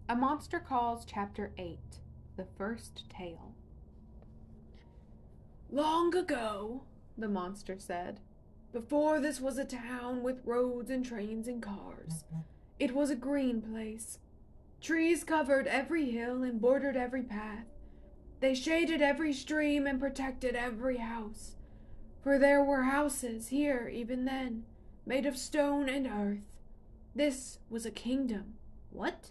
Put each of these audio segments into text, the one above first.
A Monster Calls Chapter 8, The First Tale. Long ago, the monster said, before this was a town with roads and trains and cars, it was a green place. Trees covered every hill and bordered every path. They shaded every stream and protected every house. For there were houses here even then, made of stone and earth. This was a kingdom. What?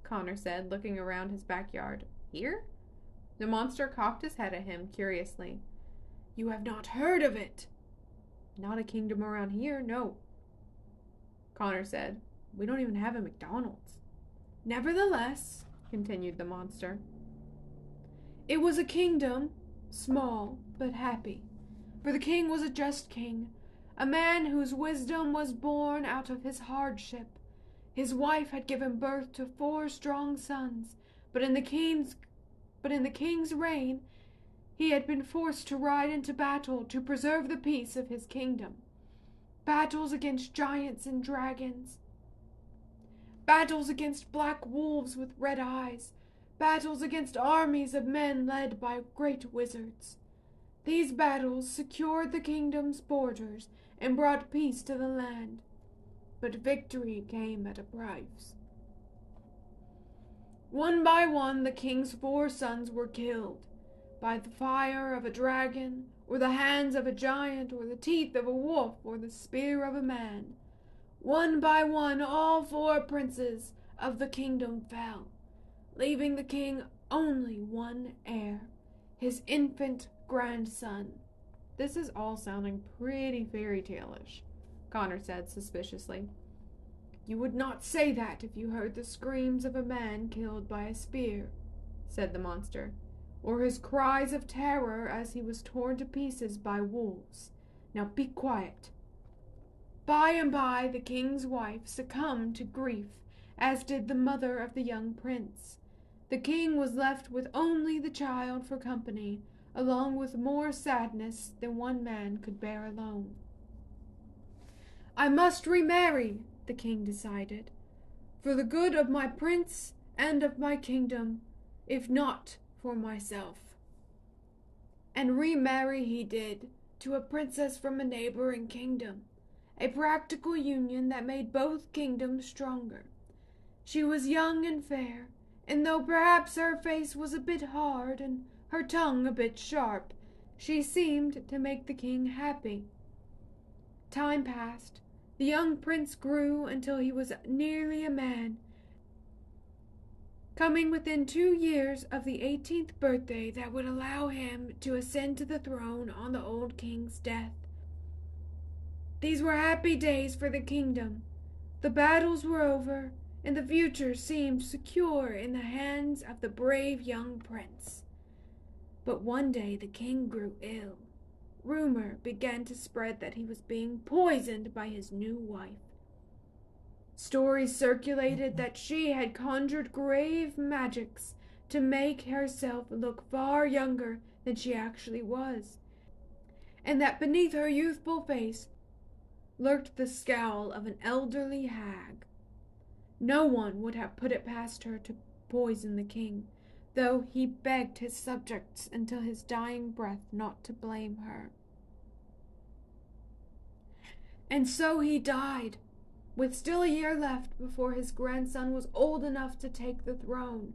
Connor said, looking around his backyard. Here? The monster cocked his head at him curiously. You have not heard of it? Not a kingdom around here, no. Connor said, we don't even have a McDonald's. Nevertheless, continued the monster, it was a kingdom, small but happy. For the king was a just king, a man whose wisdom was born out of his hardship. His wife had given birth to 4 strong sons, but in the king's reign he had been forced to ride into battle to preserve the peace of his kingdom. Battles against giants and dragons, battles against black wolves with red eyes, battles against armies of men led by great wizards. These battles secured the kingdom's borders and brought peace to the land. But victory came at a price. One by one, the king's 4 sons were killed by the fire of a dragon, or the hands of a giant, or the teeth of a wolf, or the spear of a man. One by one, all 4 princes of the kingdom fell, leaving the king only one heir, his infant grandson. This is all sounding pretty fairy tale-ish, Connor said suspiciously. You would not say that if you heard the screams of a man killed by a spear, said the monster, or his cries of terror as he was torn to pieces by wolves. Now be quiet. By and by the king's wife succumbed to grief, as did the mother of the young prince. The king was left with only the child for company, along with more sadness than one man could bear alone. I must remarry, the king decided, for the good of my prince and of my kingdom, if not for myself. And remarry he did, to a princess from a neighboring kingdom, a practical union that made both kingdoms stronger. She was young and fair, and though perhaps her face was a bit hard and her tongue a bit sharp, she seemed to make the king happy. Time passed. The young prince grew until he was nearly a man, coming within 2 years of the 18th birthday that would allow him to ascend to the throne on the old king's death. These were happy days for the kingdom. The battles were over, and the future seemed secure in the hands of the brave young prince. But one day the king grew ill. Rumor began to spread that he was being poisoned by his new wife. Stories circulated that she had conjured grave magics to make herself look far younger than she actually was, and that beneath her youthful face lurked the scowl of an elderly hag. No one would have put it past her to poison the king, though he begged his subjects until his dying breath not to blame her. And so he died, with still a year left before his grandson was old enough to take the throne.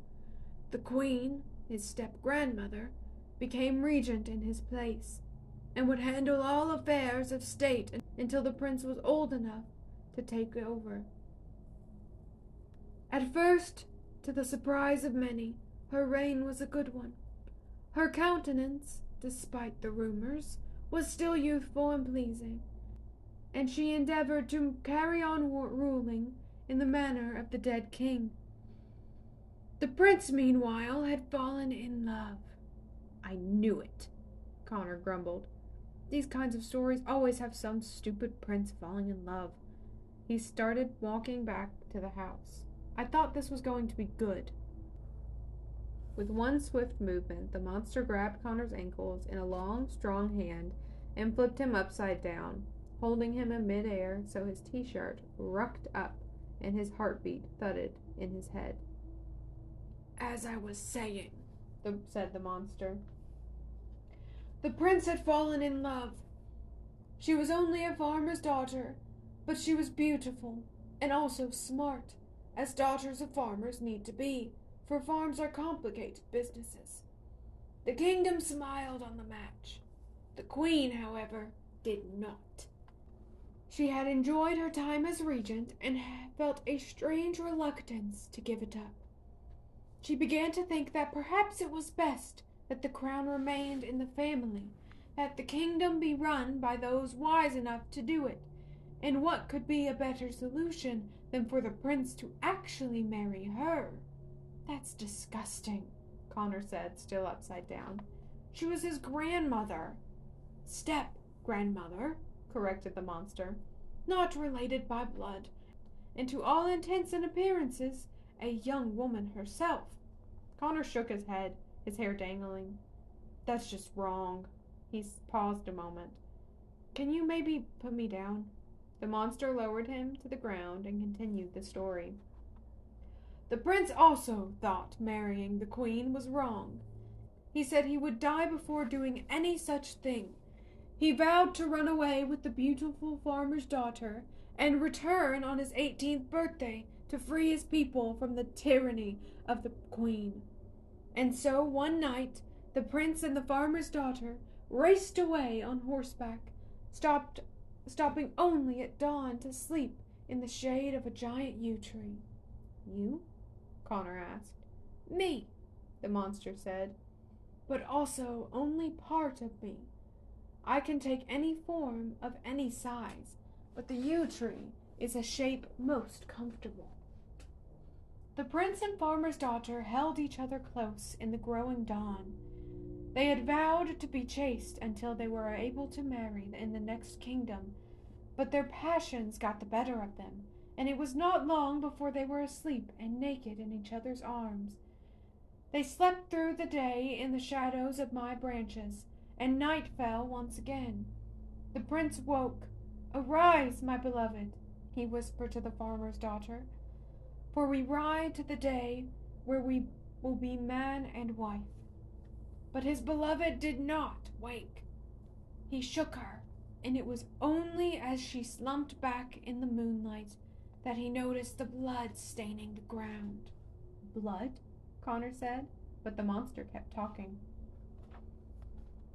The queen, his step-grandmother, became regent in his place, and would handle all affairs of state until the prince was old enough to take over. At first, to the surprise of many, her reign was a good one. Her countenance, despite the rumors, was still youthful and pleasing, and she endeavored to carry on ruling in the manner of the dead king. The prince, meanwhile, had fallen in love. I knew it, Connor grumbled. These kinds of stories always have some stupid prince falling in love. He started walking back to the house. I thought this was going to be good. With one swift movement, the monster grabbed Connor's ankles in a long, strong hand and flipped him upside down, holding him in midair so his t-shirt rucked up and his heartbeat thudded in his head. as I was saying, said the monster. The prince had fallen in love. She was only a farmer's daughter, but she was beautiful and also smart, as daughters of farmers need to be, for farms are complicated businesses. The kingdom smiled on the match. The queen, however, did not. She had enjoyed her time as regent and felt a strange reluctance to give it up. She began to think that perhaps it was best that the crown remained in the family, that the kingdom be run by those wise enough to do it, and what could be a better solution than for the prince to actually marry her? That's disgusting, Connor said, still upside down. She was his grandmother. Step-grandmother, corrected the monster. Not related by blood, and to all intents and appearances, a young woman herself. Connor shook his head, his hair dangling. That's just wrong. He paused a moment. Can you maybe put me down? The monster lowered him to the ground and continued the story. The prince also thought marrying the queen was wrong. He said he would die before doing any such thing. He vowed to run away with the beautiful farmer's daughter and return on his 18th birthday to free his people from the tyranny of the queen. And so one night the prince and the farmer's daughter raced away on horseback, stopping only at dawn to sleep in the shade of a giant yew tree. You? Connor asked. Me, the monster said. But also only part of me. I can take any form of any size, but the yew tree is a shape most comfortable. The prince and farmer's daughter held each other close in the growing dawn. They had vowed to be chaste until they were able to marry in the next kingdom, but their passions got the better of them, and it was not long before they were asleep and naked in each other's arms. They slept through the day in the shadows of my branches, and night fell once again. The prince woke. "Arise, my beloved," he whispered to the farmer's daughter, "for we ride to the day where we will be man and wife." But his beloved did not wake. He shook her, and it was only as she slumped back in the moonlight that he noticed the blood staining the ground. Blood? Connor said, but the monster kept talking.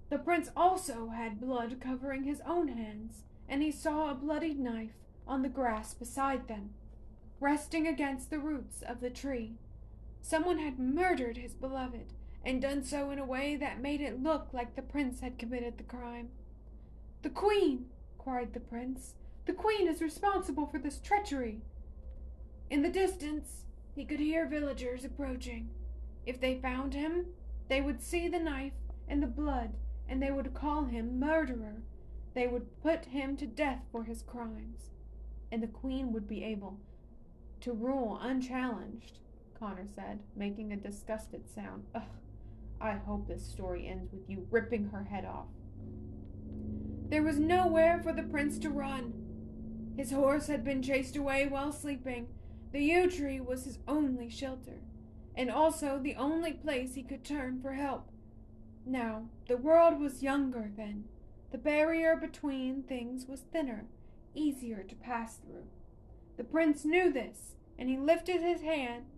The prince also had blood covering his own hands, and he saw a bloodied knife on the grass beside them, resting against the roots of the tree. Someone had murdered his beloved, and done so in a way that made it look like the prince had committed the crime. "The queen!" cried the prince. "The queen is responsible for this treachery." In the distance, he could hear villagers approaching. If they found him, they would see the knife and the blood, and they would call him murderer. They would put him to death for his crimes. And the queen would be able to rule unchallenged, Connor said, making a disgusted sound. Ugh, I hope this story ends with you ripping her head off. There was nowhere for the prince to run. His horse had been chased away while sleeping. The yew tree was his only shelter, and also the only place he could turn for help. Now, the world was younger then. The barrier between things was thinner, easier to pass through. The prince knew this, and he lifted his head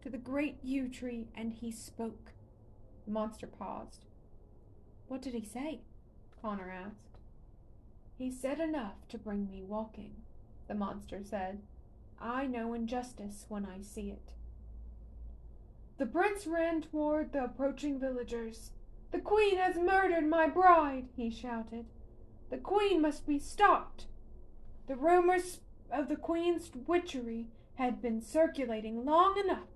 to the great yew tree, and he spoke. The monster paused. "What did he say?" Connor asked. "He said enough to bring me walking," the monster said. "I know injustice when I see it." The prince ran toward the approaching villagers. "The queen has murdered my bride," he shouted. "The queen must be stopped." The rumors of the queen's witchery had been circulating long enough,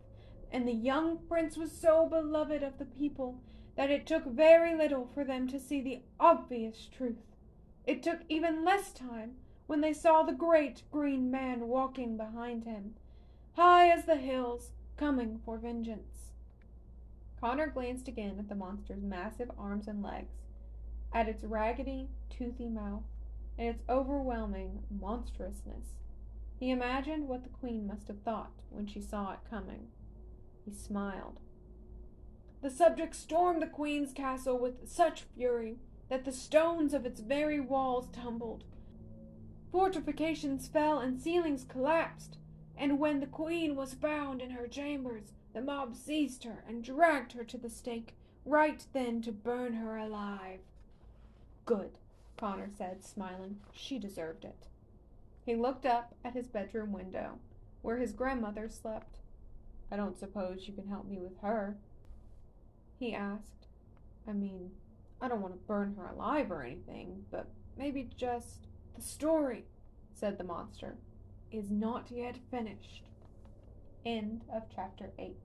and the young prince was so beloved of the people that it took very little for them to see the obvious truth. It took even less time when they saw the great green man walking behind him, high as the hills, coming for vengeance. Connor glanced again at the monster's massive arms and legs, at its raggedy, toothy mouth, and its overwhelming monstrousness. He imagined what the queen must have thought when she saw it coming. He smiled. The subjects stormed the queen's castle with such fury that the stones of its very walls tumbled. Fortifications fell and ceilings collapsed, and when the queen was bound in her chambers, the mob seized her and dragged her to the stake, right then to burn her alive. Good, Connor said, smiling. She deserved it. He looked up at his bedroom window, where his grandmother slept. I don't suppose you can help me with her, he asked. I mean, I don't want to burn her alive or anything, but maybe just... The story, said the monster, is not yet finished. End of chapter 8.